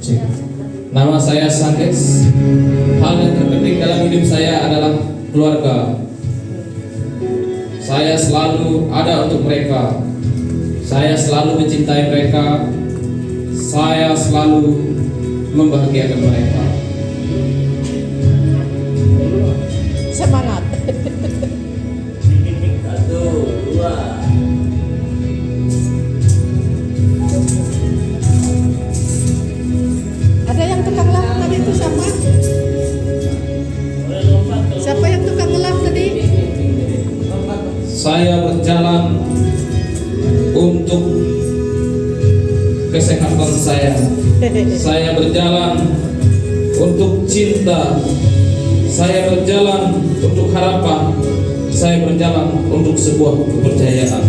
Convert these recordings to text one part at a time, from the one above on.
Cek. Nama saya Sandes. Hal yang terpenting dalam hidup saya adalah keluarga. Saya selalu ada untuk mereka. Saya selalu mencintai mereka. Saya selalu membahagiakan mereka. Semangat. Satu, dua. Ada yang tukang lap tadi itu siapa? Siapa yang tukang lap tadi? Saya berjalan untuk kesehatan saya. Saya berjalan untuk cinta. Saya berjalan untuk harapan. Saya berjalan untuk sebuah kepercayaan.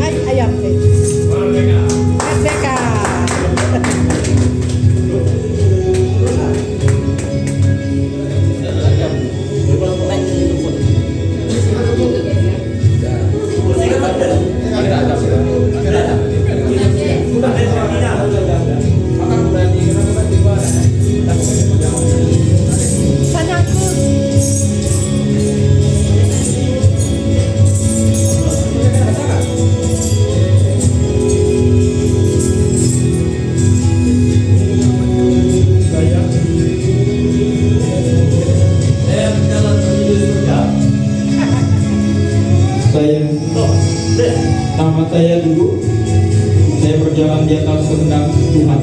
Hai ayam deh. Merdeka. Nama saya dulu. Saya berjalan di atas kehendak Tuhan.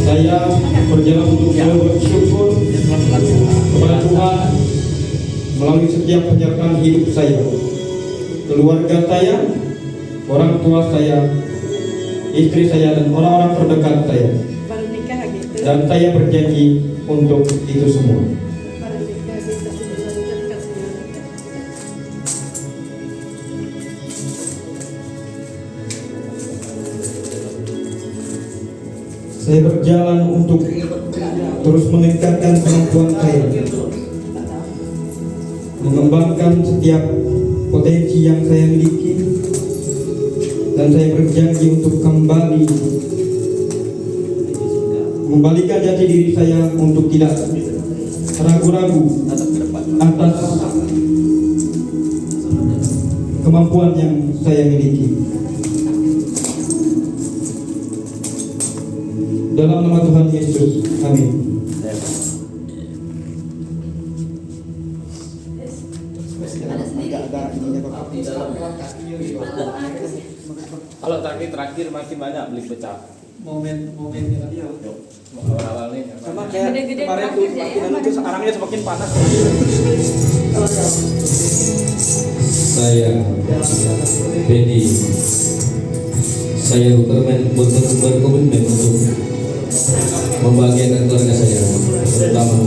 Saya berjalan untuk selalu bersyukur kepada Tuhan melalui setiap perjalanan hidup saya. Keluarga saya, orang tua saya, istri saya, dan orang-orang terdekat saya. Baru nikah gitu. Dan saya berjanji untuk itu semua. Baru nikah gitu. Saya berjalan untuk terus meningkatkan kemampuan saya, mengembangkan setiap potensi yang saya miliki, dan saya berjanji untuk kembali membalikan jati diri saya untuk tidak ragu-ragu atas kemampuan yang saya miliki. Dalam nama Tuhan Yesus, amin. Kalau terakhir makin banyak beli pecah. Momen-momennya dia. Awal-awal nih. Sama kayak kemarin tuh semakin itu sekarangnya semakin panas. Saya Pedi. Saya berkomitmen untuk membahagiakan keluarga saya, terutama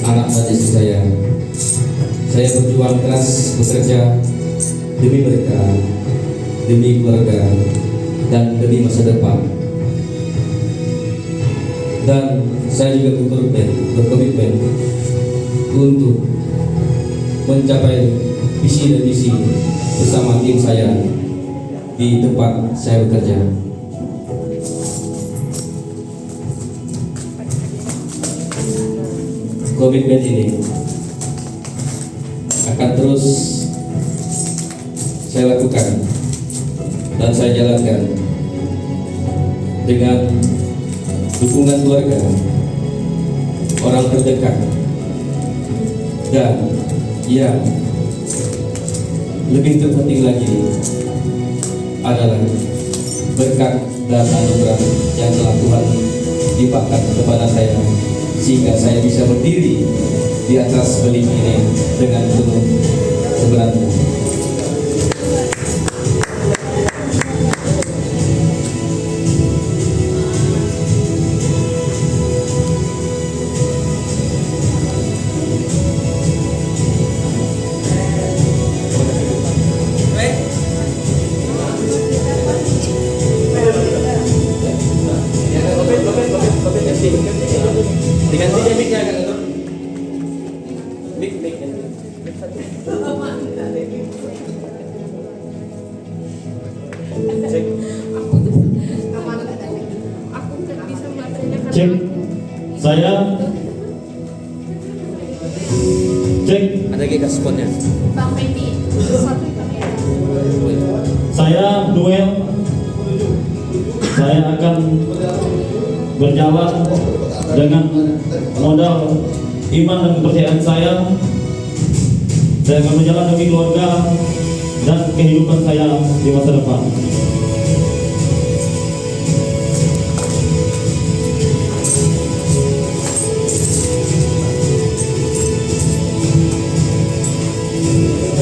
anak dan istri saya. Saya berjuang keras bekerja demi mereka, demi keluarga, dan demi masa depan. Dan saya juga berkomitmen untuk mencapai visi dan misi bersama tim saya di tempat saya bekerja. Komitmen ini akan terus saya lakukan dan saya jalankan dengan dukungan keluarga, orang terdekat, dan yang lebih terpenting lagi adalah berkat dan anugerah yang telah Tuhan limpahkan kepada saya, sehingga saya bisa berdiri di atas beling ini dengan penuh keberanian. Diganti aja mic-nya kan itu. Mic. Cek. Saya. Cek. Ada gigas spotnya. Bang Fendi. Satu kamera. Saya Noel. Saya akan berjalan dengan modal iman dan kepercayaan saya. Saya akan berjalan demi keluarga dan kehidupan saya di masa depan.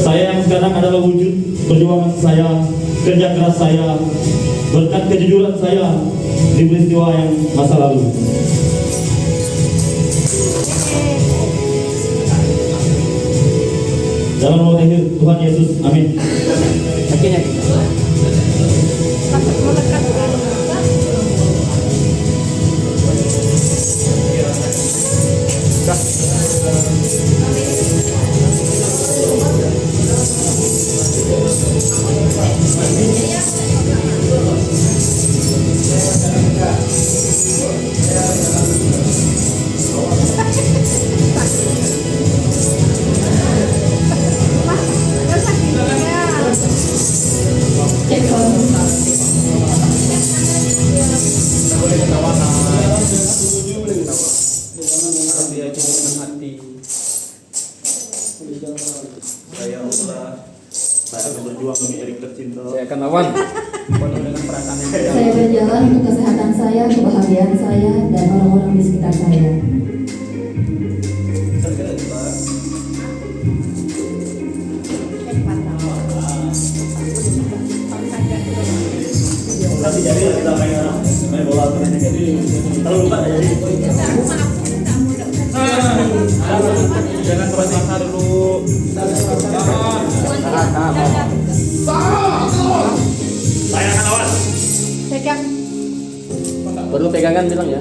Saya yang sekarang adalah wujud perjuangan saya, kerja keras saya, berkat kejujuran saya di peristiwa yang masa lalu. Dalam nama Tuhan Yesus, amin. Takut melekat. Saya akan berjuang demi Erik tercinta. Saya akan lawan. Saya berjalan untuk kesehatan saya, kebahagiaan saya, dan orang-orang di sekitar saya. Nanti jadi kita main bola terus jadi. Kalau lupa jadi. Jangan terasa dulu. Saya akan lawan. Pegang. Perlu pegangan bilang ya.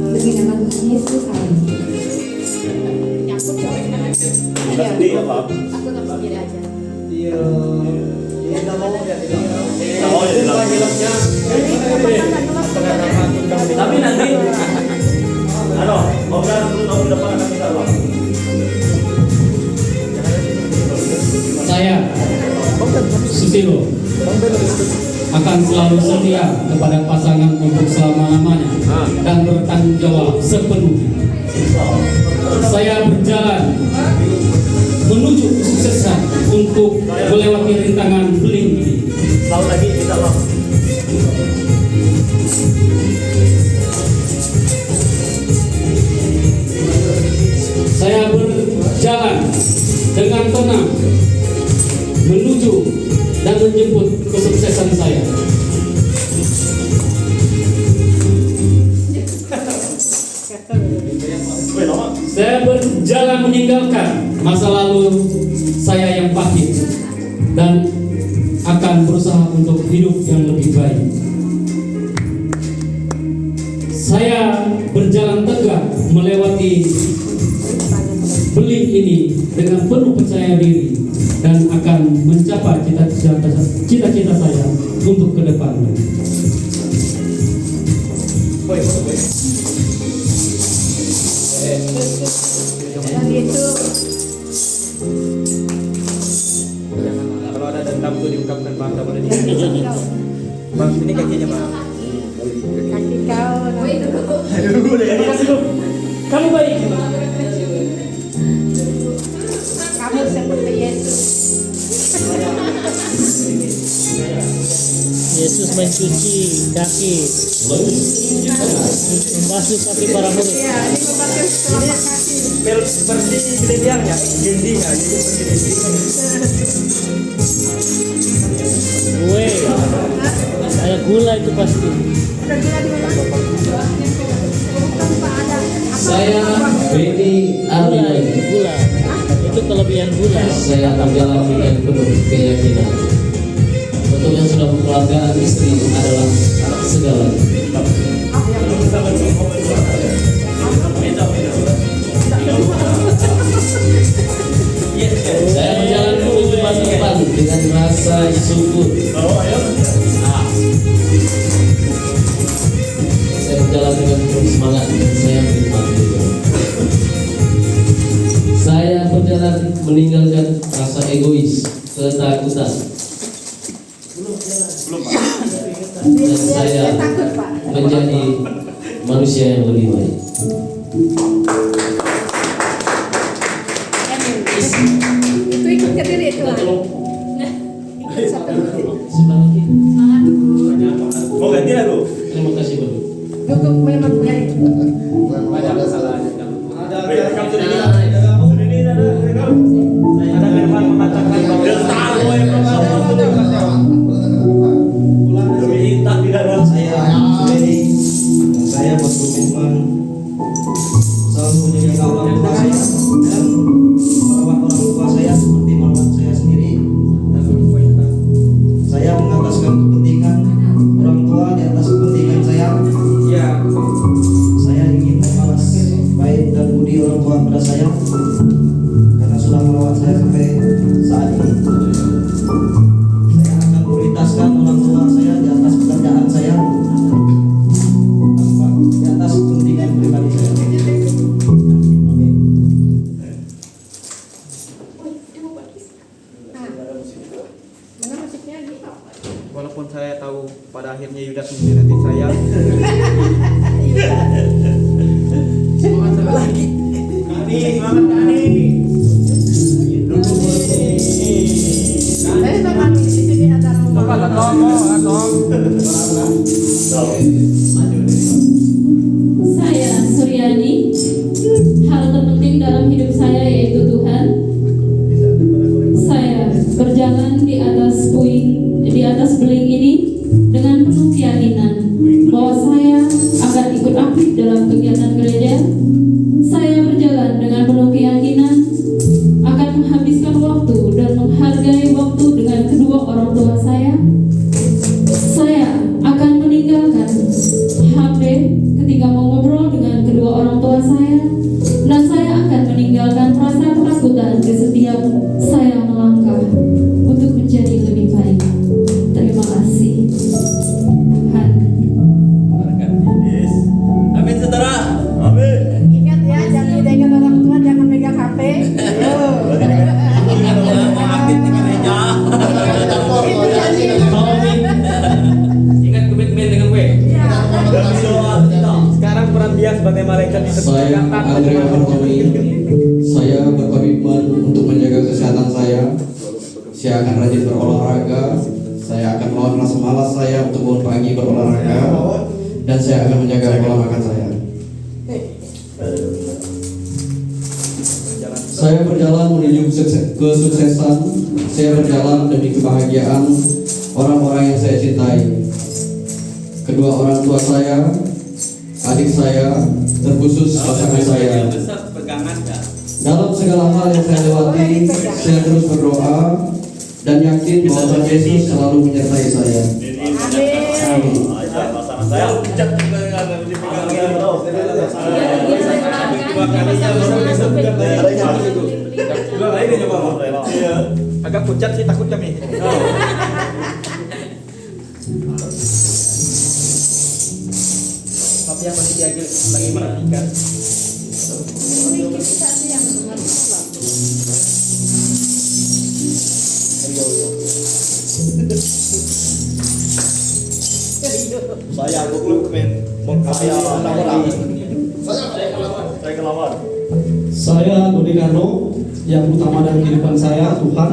Demi nama Tuhan Yesus, amin. Aku coba. Kita sendiri apa? Aku nggak sendiri aja. Tidak mau ya hilangnya. Tapi nanti, obrolan dulu tahun depan akan kita lawan. Saya Susilo akan selalu setia kepada pasangan untuk selama-lamanya dan bertanggung jawab sepenuhnya. Saya berjalan menuju kesuksesan untuk melewati rintangan beling ini. Tahun lagi kita lawan. Saya berjalan dengan tenang menuju dan menjemput kesuksesan saya. Saya berjalan meninggalkan masa lalu saya yang pahit dan akan berusaha untuk hidup yang lebih baik. Saya berjalan tegak melewati beling ini dengan penuh percaya diri dan akan mencapai cita-cita saya untuk ke depannya. Dan itu Kalau ada dendam tuh diungkapkan bahasa pada dia. Bang, ini kakinya bang. kaki kau. Kamu baik. Kamu seperti Yesus. Yesus mencuci kaki, membasuh kaki para murid. Ya, ini memakai telapak kaki. Seperti gelendiangnya, gendingnya, jadi seperti Gue, ada gula itu pasti. Ada gula di mana? Tanpa ada. Saya Benny Gula, Arwin. gula. Itu kelebihan gula. Saya berjalan dengan penuh keyakinan. Untuk yang sudah berkeluarga, istri adalah segalanya. Saya berjalan menuju masa depan dengan rasa syukur. Saya berjalan dengan terus semangat saya beriman juga. Saya berjalan meninggalkan rasa egois, ketakutan, dan saya takut Pak. menjadi manusia yang lebih baik. Itu ikut ke diri itu. Kita tolong Ikut satu. sebelah lagi. Oh ganti lagu. Terima kasih Bapak. Cukup memang punya itu. Ada kesalahan. Ada rekam sudah ini. Nah, Sudah ini ada rekam. Ada firman mengatakan bahwa demi minta tidak ada. Saya Ferry dan saya berkomitmen selalu menjaga orang tua saya dan merawat orang tua saya seperti merawat saya sendiri. Saya mengataskan kepentingan orang tua di atas kepentingan saya. Ya. Saya ingin membalas baik dan budi orang tua kepada saya karena sudah merawat saya sampai saat ini. Saya akan prioritaskan orang tua saya di atas pekerjaan saya, tanpa di atas kepentingan pribadi saya. Amin. Mana musiknya lagi? Walaupun saya tahu pada akhirnya Yudas menjadi saya. Semangat satu lagi. Semangat Dani. Saya bakal di sini ada rumah. Saya Suryani. Hal terpenting dalam hidup saya yaitu Tuhan. Saya berjalan di atas beling ini dengan penuh keyakinan bahwa saya akan ikut aktif dalam kegiatan gereja. Saya berjalan dengan penuh keyakinan akan menghabiskan waktu dan menghargai waktu dengan kedua orang tua saya. Saya akan meninggalkan HP ketika mau ngobrol dengan kedua orang tua saya, dan saya akan meninggalkan rasa ketakutan di setiap saya melangkah untuk menjadi lebih baik. Terima kasih Tuhan. Amin saudara. Amin. Ingat ya, jangan dengan orang tua, jangan megang HP. Aktif di gereja. Itu janji. Ingat komitmen dengan gue. Sekarang peran dia sebagai malaikat di Saya Andrea Bartoli. Saya berkomitmen untuk menjaga kesehatan saya. Saya akan rajin berolahraga. Saya akan melawan rasa malas saya untuk bangun pagi berolahraga. Dan saya akan menjaga pola makan saya. Saya berjalan menuju kesuksesan. Saya berjalan demi kebahagiaan orang-orang yang saya cintai. Kedua orang tua saya, adik saya, terkhusus pasangan saya. Dalam segala hal yang saya lewati, saya terus berdoa dan yakin bahwa Tuhan Yesus selalu menyertai saya. Amin. Agak pucat sih, takut kami. Tapi yang masih lagi merhatikan. Saya bukluk saya kelawan. Saya Dodi Karno, yang utama dalam kehidupan saya Tuhan,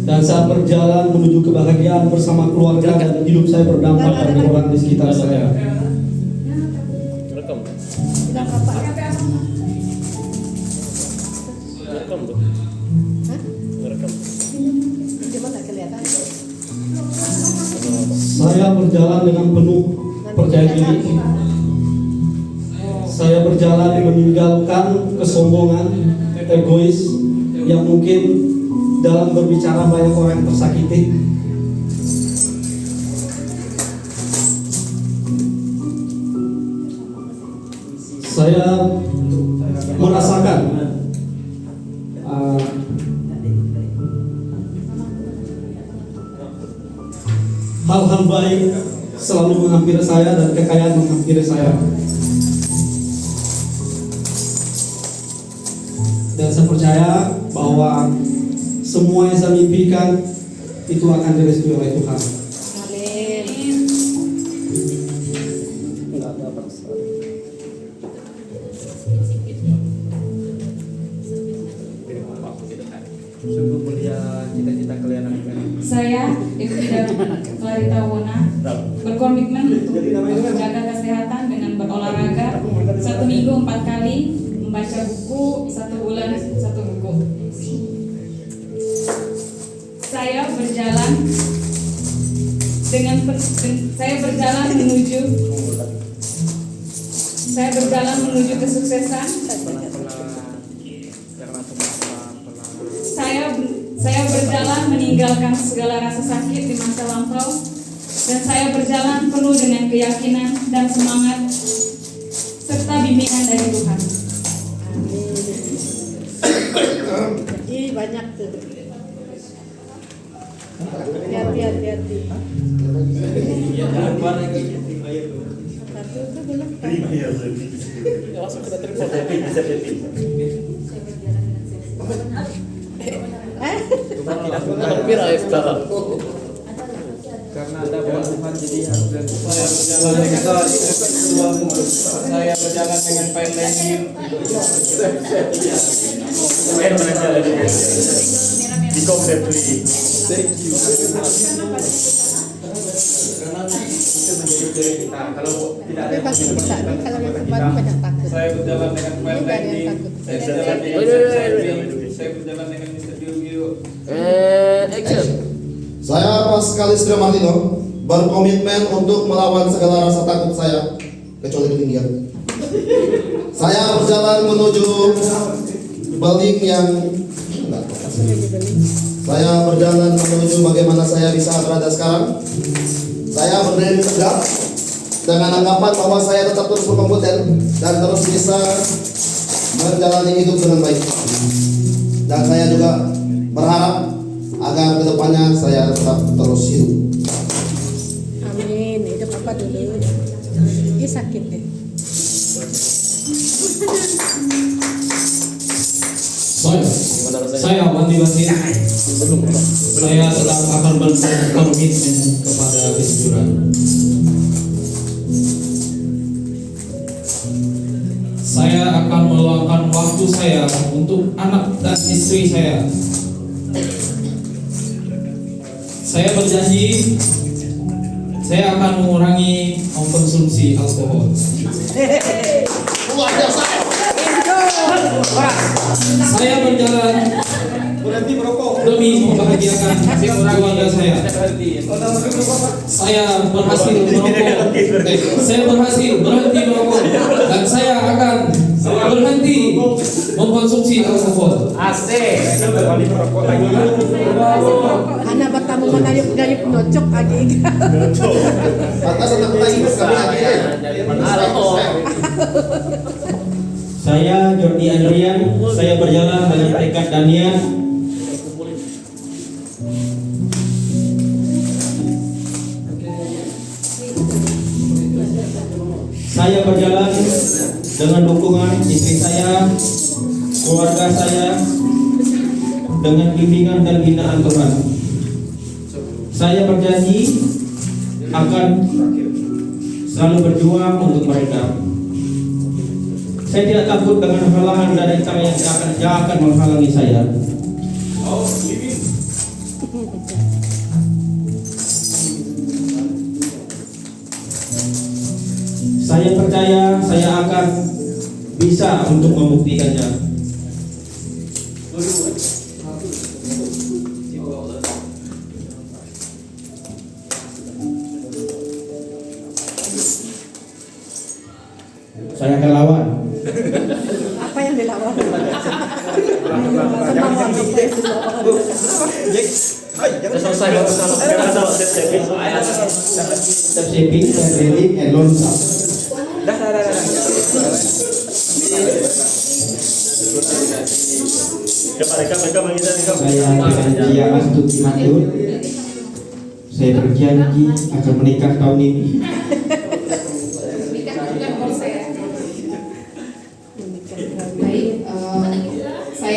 dan saya berjalan menuju kebahagiaan bersama keluarga dan hidup saya berdampak bagi orang di sekitar saya. Rekam. Bilang apa? Rekam tuh. Rekam. Cuma nggak kelihatan. Saya berjalan dengan penuh percaya diri. Saya berjalan meninggalkan kesombongan, egois yang mungkin dalam berbicara banyak orang yang tersakiti. Saya merasakan hal-hal baik selalu menghampiri saya dan kekayaan menghampiri saya. Dan saya percaya bahwa semua yang saya mimpikan itu akan direstui oleh Tuhan. Amin. Sungguh mulia cita-cita kalian anak-anak. Saya, Evita Clarita Wona, berkomitmen untuk menjaga kesehatan dengan berolahraga 1 minggu 4 kali, membaca buku 1 bulan 1 buku. Saya berjalan menuju kesuksesan. Saya berjalan meninggalkan segala rasa sakit di masa lampau, dan saya berjalan penuh dengan keyakinan dan semangat serta bimbingan dari Tuhan. Ih, banyak tuh. Hati-hati. Satu tuh belum. Terima ya, Langsung kita terima. Hampir aja sekarang. Karena ada buah Tuhan jadi harus Saya berjalan dengan pendek. Di completely. karena itu menjadi diri kita. Kalau tidak ada Tapi pasti bisa nih, kalau yang kembali banyak takut. Saya berjalan dengan Ini nggak ada yang takut. Saya berjalan dengan Saya berjalan dengan Mr. Bill. Action. Saya Pascal Istri Martino berkomitmen untuk melawan segala rasa takut saya, kecuali ketinggian. Saya berjalan menuju building yang saya berjalan menuju bagaimana saya bisa berada sekarang. Saya berdiri tegak dengan anggapan bahwa saya tetap terus berkompeten dan terus bisa menjalani hidup dengan baik. Dan saya juga berharap agar kedepannya saya tetap terus hidup. Amin. Hidup apa dulu? Ini sakit deh. Saya Wandi Wasit. Saya tetap akan berkomitmen kepada kejujuran. Saya akan meluangkan waktu saya untuk anak dan istri saya. Saya berjanji saya akan mengurangi konsumsi alkohol. Saya berjalan demi membahagiakan keluarga saya. Saya berhasil berhenti merokok dan saya akan berhenti mengkonsumsi alkohol. Anak bertamu mengayup-ngayup nocok lagi. Atas anak lagi kami Saya Jordi Adrian, saya berjalan dengan tekad dan niat saya berjalan dengan dukungan istri saya, keluarga saya, dengan bimbingan dan binaan Tuhan. Saya berjanji akan selalu berjuang untuk mereka. Saya tidak takut dengan halangan dari tangan yang akan menghalangi saya. Saya percaya saya akan bisa untuk membuktikannya. Saya akan lawan. Apa yang dilawan? Selesai. Step shaping, step reading, and launch up. Saya berjanji untuk dimatur. Saya berjanji akan menikah tahun ini. Baik, saya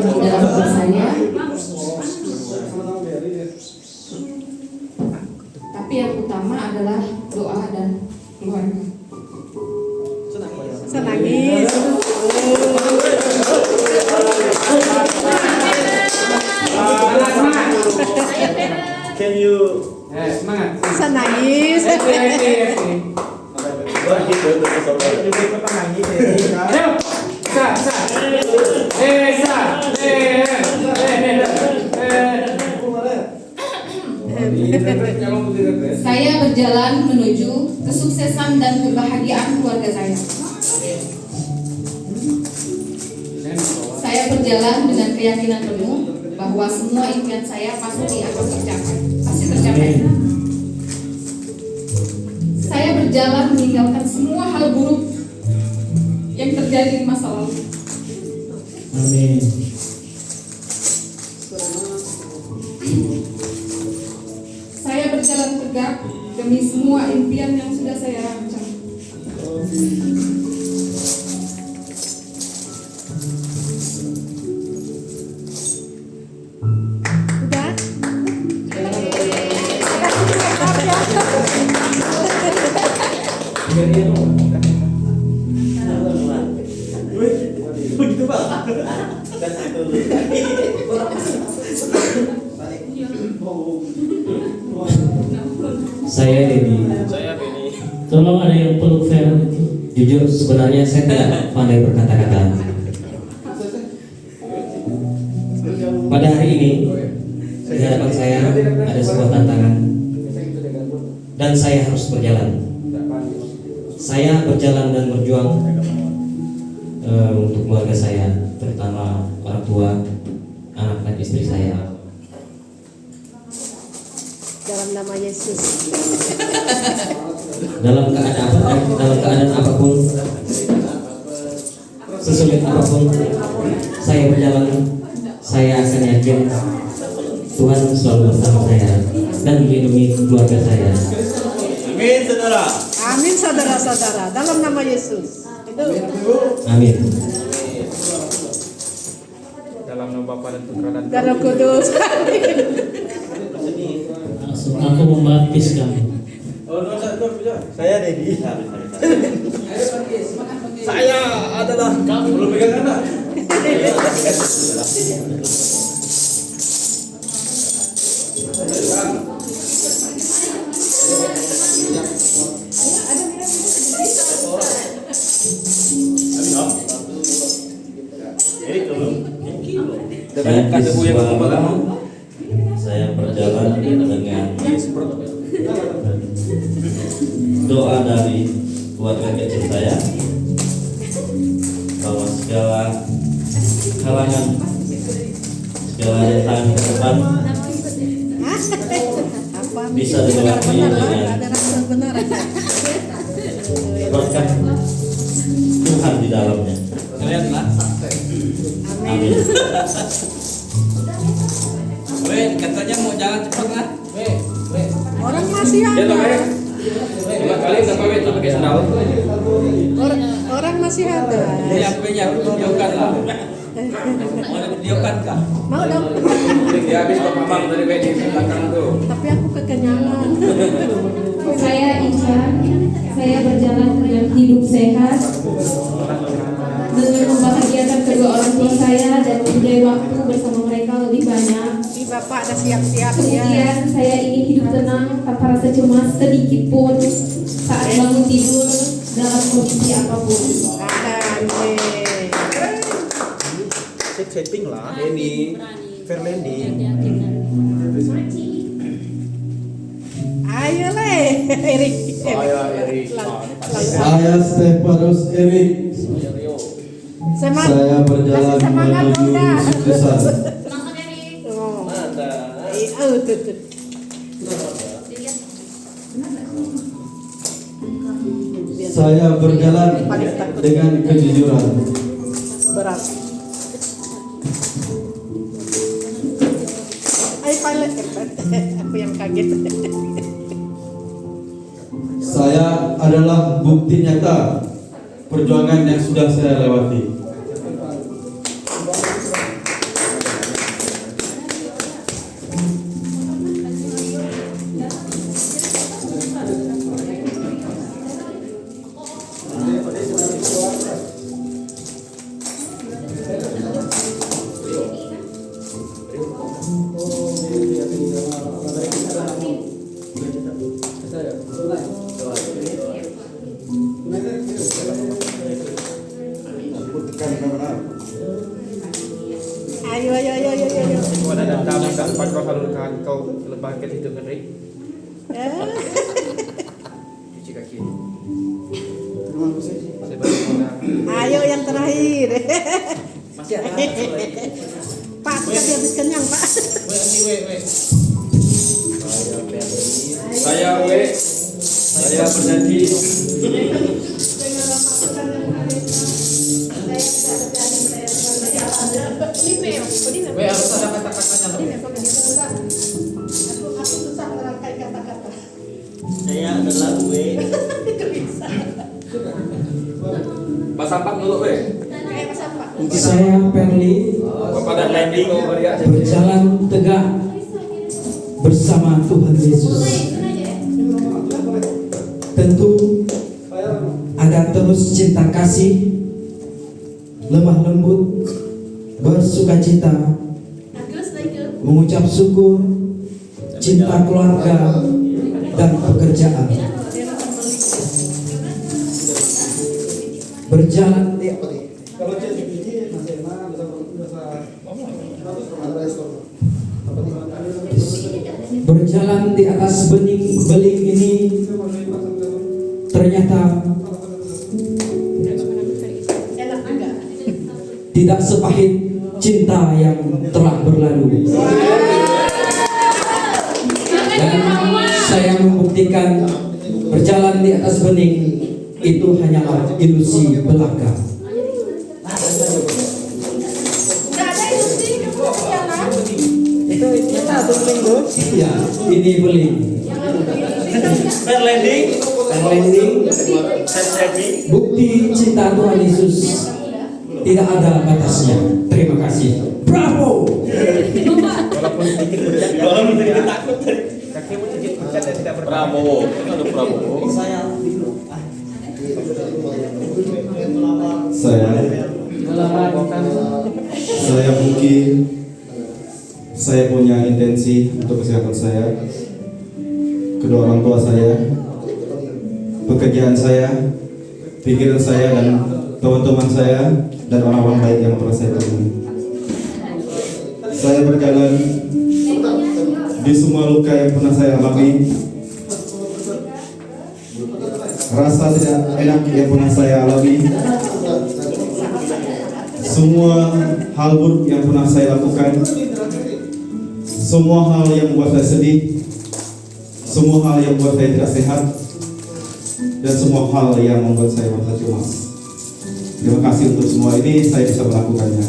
dalam hidup saya. Tapi yang utama adalah doa dan keluarga. Senangis. Can you Semangat. Senangis. wah gitu Jadi pertama gitu. Ayo. Saya berjalan menuju kesuksesan dan kebahagiaan keluarga saya. Saya berjalan dengan keyakinan penuh bahwa semua impian saya pasti akan tercapai. Pasti tercapai. Saya berjalan meninggalkan semua hal buruk yang terjadi di masa lalu. Amin. Saya berjalan tegak demi semua impian yang sudah saya rancang. Udah? Begitu Pak. Saya Dedi. saya Benny Tolong ada yang peluk Vera itu. Jujur sebenarnya saya tidak pandai berkata-kata. Pada hari ini di hadapan saya ada sebuah tantangan dan saya harus berjalan. Saya berjalan dan berjuang untuk keluarga saya, terutama orang tua, anak dan istri saya. Dalam nama Yesus. Dalam keadaan apapun, sesulit apapun, saya berjalan. Saya akan yakin Tuhan selalu bersama saya dan melindungi keluarga saya. amin saudara Amin saudara-saudara. Dalam nama Yesus. Itu. Amin. Dalam nama Bapa dan Putra dan Darah Kudus. Langsung aku membaptis kamu. saya Dedi. saya adalah kamu belum pegang anak Dan saya berjalan dengan doa dari keluarga kecil saya bahwa segala halangan, segala rintangan ke depan Apa? bisa dilewati dengan Ada rasa benar. berkat Tuhan di dalamnya. kalian lah Amin. Weh, katanya mau jalan cepat lah. Orang masih ada. Lima kali nggak pakai itu pakai sandal. Orang masih ada. Yang punya tunjukkan lah. Mau tunjukkan kah? Mau dong. Dia habis kok mamang dari bedi di belakang tuh. Tapi aku kekenyangan. Saya Ica, saya berjalan dengan hidup sehat, dengan membahagiakan kedua orang tua saya dan mempunyai waktu bersama mereka lebih banyak. Ih, Bapak ada siap-siap ya. Kemudian saya ingin hidup tenang tanpa rasa cemas sedikit pun saat bangun tidur dalam kondisi apapun. Setting lah. Ini Verlendi. Ayo le, Erik. Saya Erik. Saya Stefanus Erik. Semangat. Saya berjalan Kasih semangat menuju udah. kesuksesan. Oh. Saya berjalan dengan kejujuran. Berat. Ayo pilot. Aku yang kaget. Saya adalah bukti nyata perjuangan yang sudah saya lewati. Cuci kaki. Ayo yang terakhir. Masih ada. Pak, tadi habis kenyang, Pak. Saya berjanji Harus ada kata-katanya. Aku susah merangkai kata-kata. Saya adalah Pasampak dulu we. Kayak Mas apa? Saya Perli Kepada landing berjalan tegak bersama Tuhan Yesus. Tentu ada terus cinta kasih, lemah lembut, bersukacita, mengucap syukur, cinta keluarga dan pekerjaan. Berjalan Kalau dia biji masih enak berjalan di atas beling ini ternyata Enak juga. tidak sepahit cinta yang telah berlalu. Dan saya membuktikan berjalan di atas bening itu hanyalah ilusi belaka. Nggak ada ilusi, kamu jalan. Itu nyata tuh minggu. Ya, ini beling. landing. Bukti cinta Tuhan Yesus tidak ada batasnya. Terima kasih. Bravo. Walaupun sedikit takut. Kakimu sedikit pucat dan tidak bertahan. Prabowo. Aduh Prabowo. Saya mungkin saya punya intensi untuk kesehatan saya, kedua orang tua saya, pekerjaan saya, pikiran saya dan teman-teman saya dan orang-orang baik yang pernah saya temui. Saya berjalan di semua luka yang pernah saya alami, rasa tidak enak yang pernah saya alami, semua hal buruk yang pernah saya lakukan, semua hal yang membuat saya sedih, semua hal yang membuat saya tidak sehat, dan semua hal yang membuat saya merasa cemas. Terima kasih untuk semua ini, saya bisa melakukannya.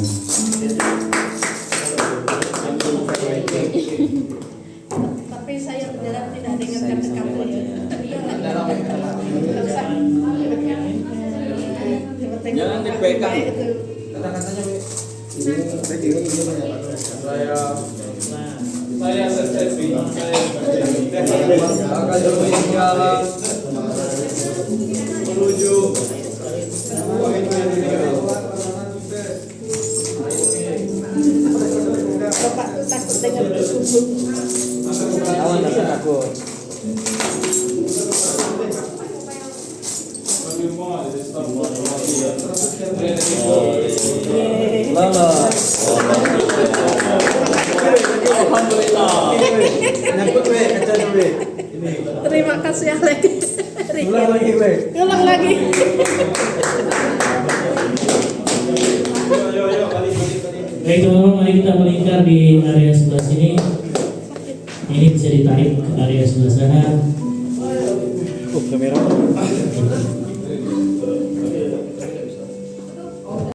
Tapi saya berjalan tidak dengan kata kamu. Jangan dipegang. Kata-katanya Saya selfie. akan berjalan menuju Bapak takut dengan berkumpul. awan rasa takut. Lolos. Alhamdulillah. Nyangkut we, kaca we. Terima kasih Alek. Ulang lagi we. Ulang lagi. Baik teman-teman, mari kita melingkar di area sebelah sini. Ini bisa ditarik ke area sebelah sana. Kamera.